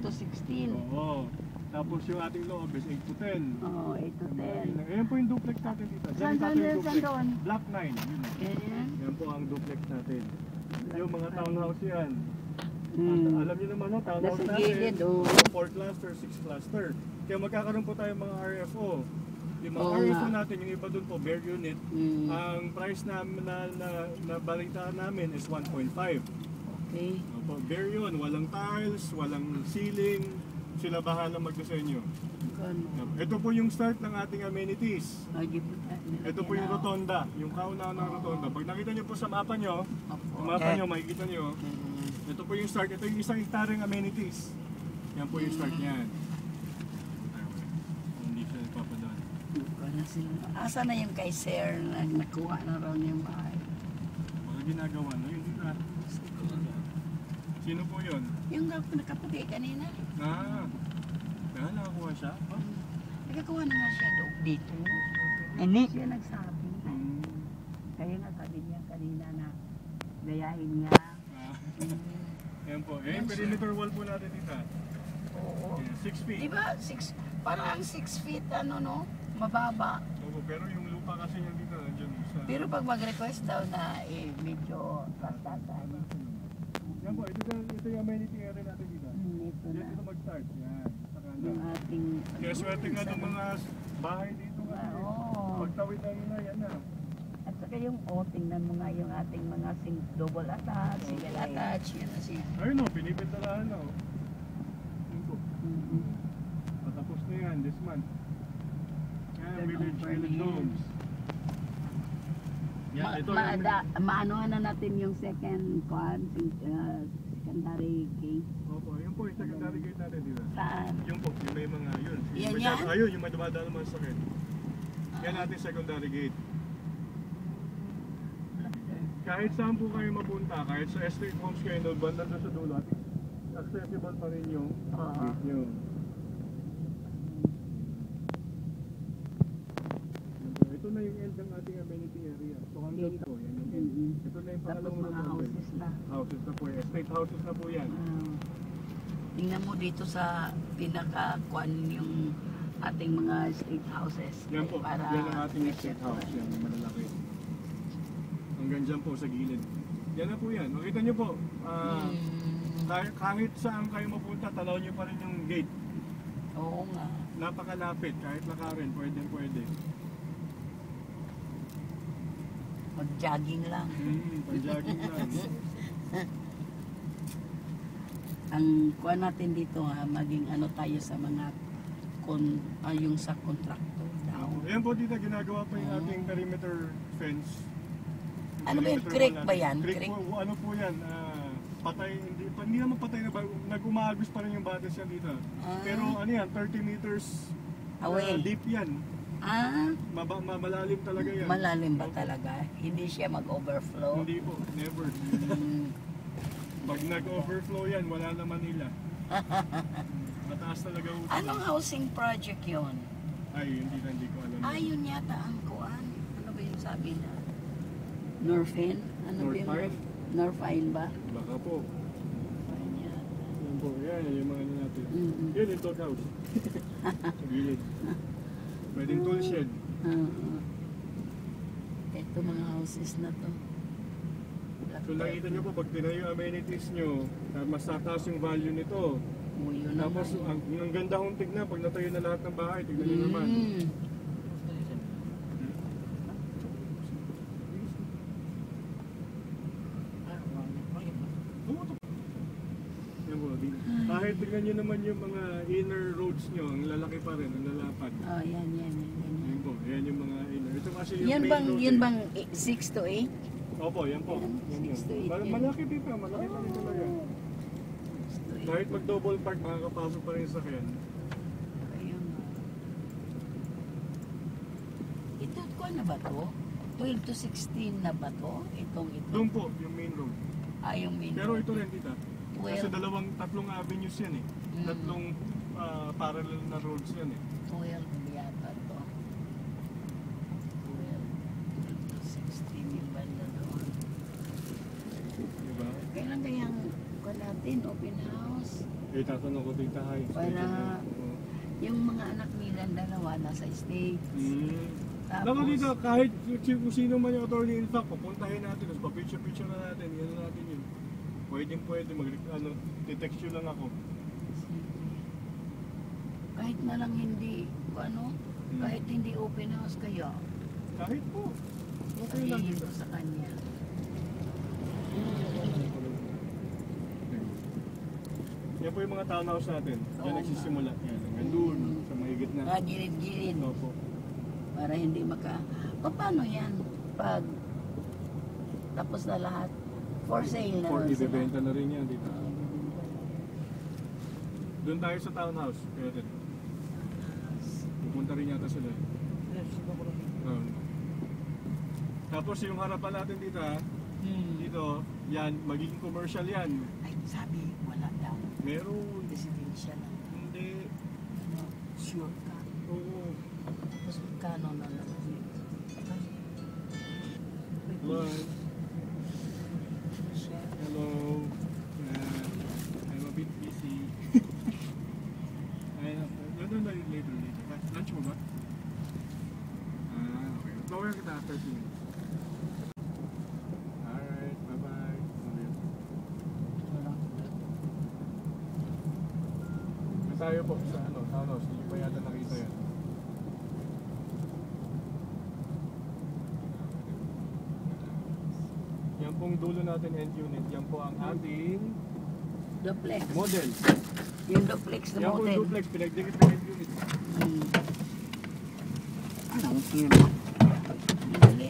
to 16. Oo. Tapos yung ating loob is 8 to 10. Oo, 8 to 10. Ayan po yung duplex natin dito. Saan doon? Block 9. Ganyan. Yan po ang duplex natin. Yung mga townhouse yan. Alam niyo naman, no, townhouse Nasa natin. gilid, 4 cluster, 6 cluster. Kaya magkakaroon po tayo mga RFO. Yung mga Oo RFO nga. natin, yung iba dun po, bare unit. Ang price na balitaan namin is 1.5. Okay. Opo, bare yun. Walang tiles, walang ceiling. Sila bahala magdisenyo. Ito po yung start ng ating amenities. Ito po yung rotonda, yung kauna ng rotonda. Pag nakita nyo po sa mapa nyo, makikita nyo, ito po yung start. Ito yung isang hektaryeng amenities. Yan po yung start niyan. Hindi siya ipapadaan. Asa na yung kay Sir na nakuha na raw yung bahay? Baka ginagawa na yun. Sino po yun? Yung nakaputi kanina. Kaya nakakuha siya? Nakakuha na nga siya dito. Hindi siya nagsabi. Kaya nga sabi niya kanina na gayahin niya. Ayan po. Ayan, perimeter wall po natin dito. Oo. 6 feet. Diba? Parang 6 feet no? Mababa. Opo, pero yung lupa kasi niya dito nandiyan sa... Pero pag mag-request daw na medyo rastasan. Yan po, ito yung amenity area natin dito. Ito na. Ito mag-start. Yan. Yung ating... Kaya swerte nga ng mga bahay dito nga. Pagtawid na nila, yan na. At saka yung tingnan mo nga yung ating mga double attach, single attach, yan na siya. Ayun o, pinipintalahan na o. Yun po. Patapos na yan, this month. Yan, village homes. Yan, ito Maanohan na natin yung secondary gate. Opo, yun po yung secondary gate natin dito. Saan? Yun po, yung may mga yun. Yan? Ayun, yung may dumadaan naman sa akin. Yan natin secondary gate. Kahit saan po kayo mapunta, kahit sa estate homes kayo doon, banda doon sa dulo, accessible pa rin yung gate nyo. Ito na yung end ng ating amenity area. So hanggang ito, yan yung end. Ito na yung pangalawang mga houses na. Houses na po, estate houses na po yan. Tingnan mo dito sa pinaka-kuan yung ating mga estate houses. Yan po, yan ang ating estate house, yan yung malalaki. Hanggang dyan po sa gilid. Yan na po yan. Makita nyo po, kahit saan kayo mapunta, tanaw nyo pa rin yung gate. Oo nga. Napakalapit, kahit lakarin, pwede. Mag-jogging lang. Pag-jogging lang. Ang kuan natin dito maging ano tayo sa mga yung sa contractor daw. Ayan po dito, ginagawa pa yung ating perimeter fence. Ano ba yung creek ba yan? Creek po, ano po yan, patay, hindi naman patay na, nag-umagos pa rin yung batas yan dito. Pero ano yan, 30 meters away. Deep yan. Malalim talaga yan. Malalim ba talaga? Hindi siya mag-overflow? Hindi po, never. Pag nag-overflow yan, wala na Manila. Mataas talaga utang. Anong housing project yon? Ay, hindi ko alam. Yun yata ang kuan. Ano ba yung sabi na? Norfine? Ano Norfine? Norfine ba? Baka po. Norfine yata. Yan po, yan yung mga ano natin. Yan yung dog house. Sa gilid. Pwedeng tool shed. Ito mga houses na to. So nakita nyo po, pag tinayo yung amenities nyo, mas tataas yung value nito. Tapos ang ganda kong tignan, pag natayo na lahat ng bahay, tignan nyo naman. Kahit tignan nyo naman yung mga inner roads nyo, ang lalaki pa rin, ang lalapad. Yan. Yan po, yan yung mga inner. Ito kasi yung yan bang 6 to 8? Opo, yan po. Yan. Malaki dito, malaki pa rin talaga. Kahit mag-double park, makakapasok pa rin sa sakyan. Ayun. Ito, kuha na ba to? 12 to 16 na ba to? Ito. Doon po, yung main road. Yung main road. Pero ito rin, tita. Kasi tatlong avenues yan eh. Tatlong parallel na roads yan eh. 12 yata to. 12 to 16 yung banda doon. Diba? Kailan kayang natin, open house. Eh, tatanong ko dito tayo. Para yung mga anak nilang dalawa nasa States. Naku dito, kahit kung sino man yung attorney in fact, pupuntahin natin, tapos pa-picture na natin, yan natin yun. Pwede, text you lang ako. Kahit na lang hindi, kahit hindi open house kayo, Kahit po. Okay lang sabihin dito. ko sa kanya. Yan po yung mga townhouse natin. Yan Oo nagsisimula. Yan, hanggang doon, sa mga gitna. Gilid-gilid. Opo. Para hindi paano yan? Pag tapos na lahat, for sale na Or lang sila. ibebenta na rin yan dito. Doon tayo sa townhouse. Kaya din. Pupunta rin yata sila. Tapos yung harapan natin dito, dito, yan, magiging commercial yan. Ay, sabi, wala daw. Meron. Residential lang. Hindi. Sure ka. Oo. Tapos magkano na lang. Hello. Hello. I'm a bit busy. No, later. Lunch mo ba? Okay. Tawagan kita after 2 minutes. Alright, bye-bye. Tayo po sa townhouse. Hindi pa yata nakita yan. Yan pong dulo natin end unit. Yan po ang ating Duplex. model. Yung duplex na Yan po model. yung duplex. Pinagdikit na end unit. Anong kino? Dali.